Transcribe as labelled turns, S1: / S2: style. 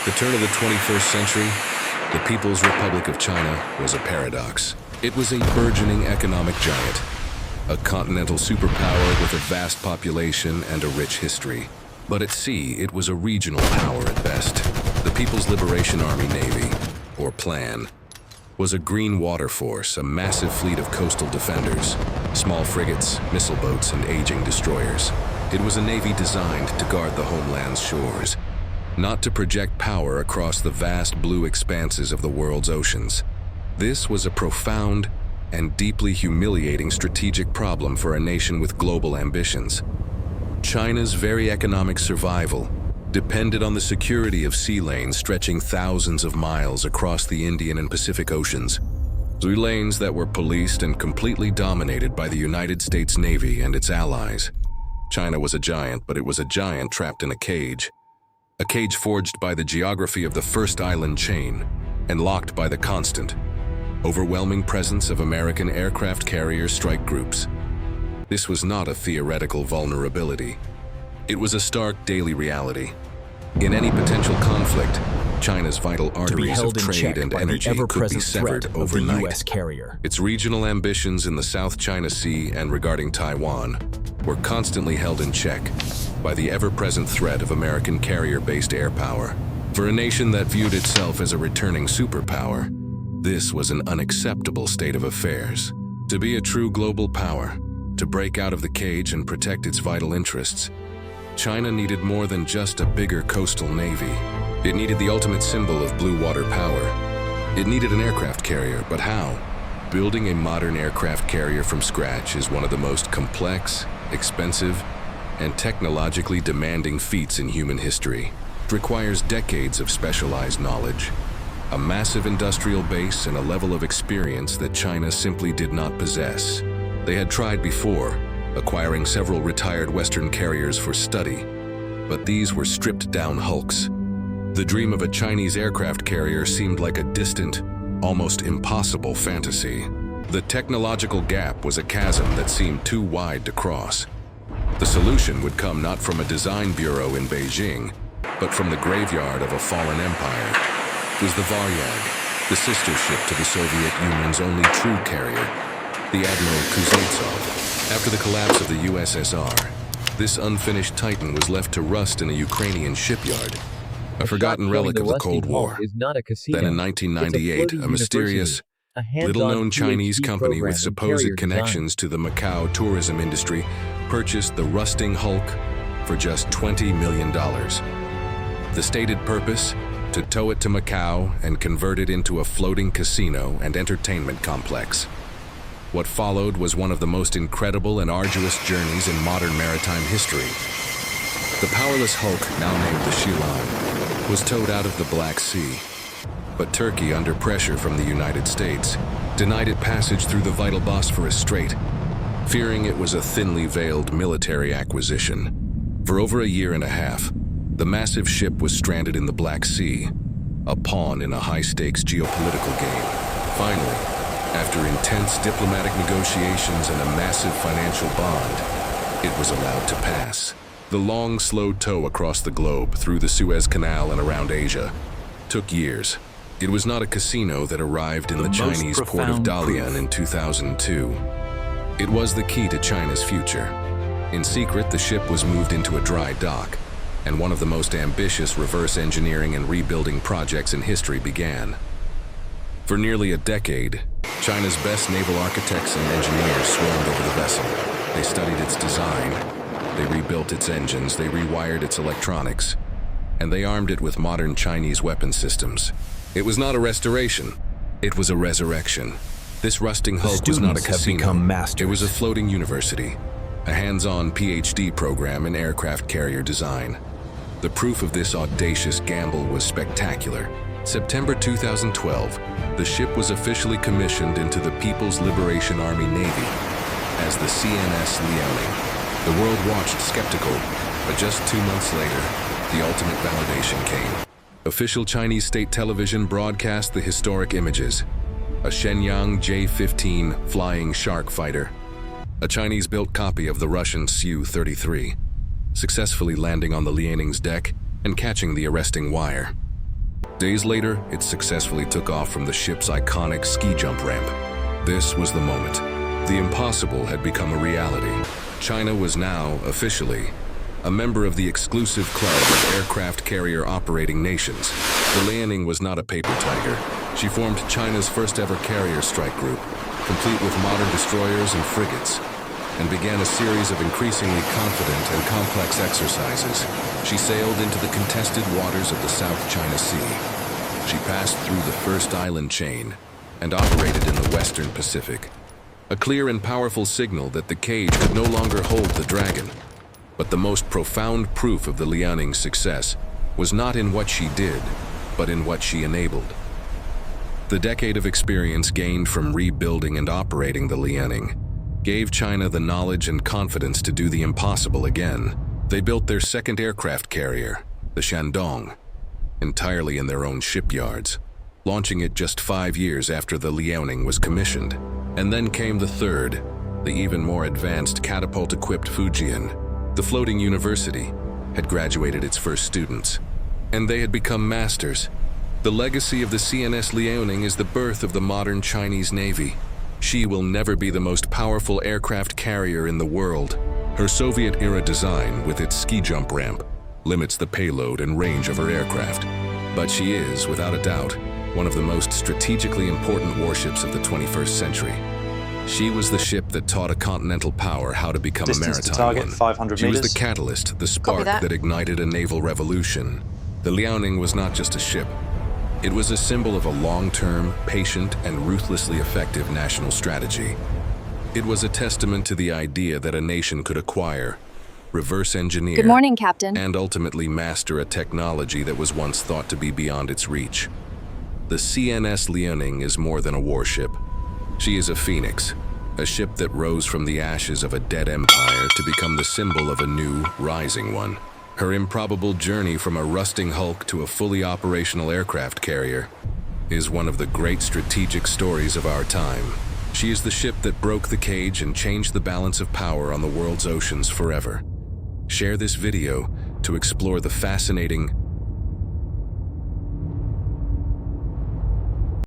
S1: The turn of the 21st century, the People's Republic of China was a paradox. It was a burgeoning economic giant, a continental superpower with a vast population and a rich history. But at sea, it was a regional power at best. The People's Liberation Army Navy, or PLAN, was a green water force, a massive fleet of coastal defenders, small frigates, missile boats, and aging destroyers. It was a navy designed to guard the homeland's shores, not to project power across the vast blue expanses of the world's oceans. This was a profound and deeply humiliating strategic problem for a nation with global ambitions. China's very economic survival depended on the security of sea lanes stretching thousands of miles across the Indian and Pacific Oceans. Sea lanes that were policed and completely dominated by the United States Navy and its allies. China was a giant, but it was a giant trapped in a cage. A cage forged by the geography of the first island chain and locked by the constant, overwhelming presence of American aircraft carrier strike groups. This was not a theoretical vulnerability. It was a stark daily reality. In any potential conflict, China's vital arteries of trade and energy could be severed overnight.
S2: US carrier.
S1: Its regional ambitions in the South China Sea and regarding Taiwan were constantly held in check by the ever-present threat of American carrier-based air power. For a nation that viewed itself as a returning superpower, this was an unacceptable state of affairs. To be a true global power, to break out of the cage and protect its vital interests, China needed more than just a bigger coastal navy. It needed the ultimate symbol of blue water power. It needed an aircraft carrier, but how? Building a modern aircraft carrier from scratch is one of the most complex, expensive, and technologically demanding feats in human history. It requires decades of specialized knowledge, a massive industrial base, and a level of experience that China simply did not possess. They had tried before, acquiring several retired Western carriers for study, but these were stripped-down hulks. The dream of a Chinese aircraft carrier seemed like a distant, almost impossible fantasy. The technological gap was a chasm that seemed too wide to cross. The solution would come not from a design bureau in Beijing, but from the graveyard of a fallen empire. It was the Varyag, the sister ship to the Soviet Union's only true carrier, the Admiral Kuznetsov. After the collapse of the USSR, this unfinished Titan was left to rust in a Ukrainian shipyard, a forgotten relic of the Cold War. Then in 1998, a mysterious, little-known Chinese company with supposed connections to the Macau tourism industry purchased the rusting hulk for just $20 million. The stated purpose? To tow it to Macau and convert it into a floating casino and entertainment complex. What followed was one of the most incredible and arduous journeys in modern maritime history. The powerless hulk, now named the Xilan, was towed out of the Black Sea. But Turkey, under pressure from the United States, denied it passage through the vital Bosphorus Strait, fearing it was a thinly veiled military acquisition. For over a year and a half, the massive ship was stranded in the Black Sea, a pawn in a high-stakes geopolitical game. Finally, after intense diplomatic negotiations and a massive financial bond, it was allowed to pass. The long, slow tow across the globe, through the Suez Canal and around Asia, took years. It was not a casino that arrived in the Chinese port of Dalian in 2002. It was the key to China's future. In secret, the ship was moved into a dry dock, and one of the most ambitious reverse engineering and rebuilding projects in history began. For nearly a decade, China's best naval architects and engineers swarmed over the vessel. They studied its design, they rebuilt its engines, they rewired its electronics, and they armed it with modern Chinese weapon systems. It was not a restoration, it was a resurrection. This rusting hulk was not a casino, it was a floating university, a hands-on PhD program in aircraft carrier design. The proof of this audacious gamble was spectacular. September 2012, the ship was officially commissioned into the People's Liberation Army Navy as the CNS Liaoning. The world watched skeptical, but just 2 months later, the ultimate validation came. Official Chinese state television broadcast the historic images. A Shenyang J-15 flying shark fighter, a Chinese-built copy of the Russian Su-33, successfully landing on the Liaoning's deck and catching the arresting wire. Days later, it successfully took off from the ship's iconic ski jump ramp. This was the moment. The impossible had become a reality. China was now, officially, a member of the exclusive club of aircraft carrier operating nations. The Liaoning was not a paper tiger. She formed China's first ever carrier strike group, complete with modern destroyers and frigates, and began a series of increasingly confident and complex exercises. She sailed into the contested waters of the South China Sea. She passed through the first island chain and operated in the Western Pacific. A clear and powerful signal that the cage could no longer hold the dragon. But the most profound proof of the Liaoning's success was not in what she did, but in what she enabled. The decade of experience gained from rebuilding and operating the Liaoning gave China the knowledge and confidence to do the impossible again. They built their second aircraft carrier, the Shandong, entirely in their own shipyards, launching it just 5 years after the Liaoning was commissioned. And then came the third, the even more advanced catapult-equipped Fujian. The floating university had graduated its first students, and they had become masters. The legacy of the CNS Liaoning is the birth of the modern Chinese Navy. She will never be the most powerful aircraft carrier in the world. Her Soviet-era design, with its ski jump ramp, limits the payload and range of her aircraft. But she is, without a doubt, one of the most strategically important warships of the 21st century. She was the ship that taught a continental power how to become a maritime
S2: target,
S1: one.
S2: 500
S1: She was
S2: meters.
S1: the catalyst, the spark that ignited a naval revolution. The Liaoning was not just a ship. It was a symbol of a long-term, patient, and ruthlessly effective national strategy. It was a testament to the idea that a nation could acquire, reverse engineer,
S3: Good morning, Captain.
S1: and ultimately master a technology that was once thought to be beyond its reach. The CNS Liaoning is more than a warship. She is a phoenix, a ship that rose from the ashes of a dead empire to become the symbol of a new, rising one. Her improbable journey from a rusting hulk to a fully operational aircraft carrier is one of the great strategic stories of our time. She is the ship that broke the cage and changed the balance of power on the world's oceans forever. Share this video to explore the fascinating,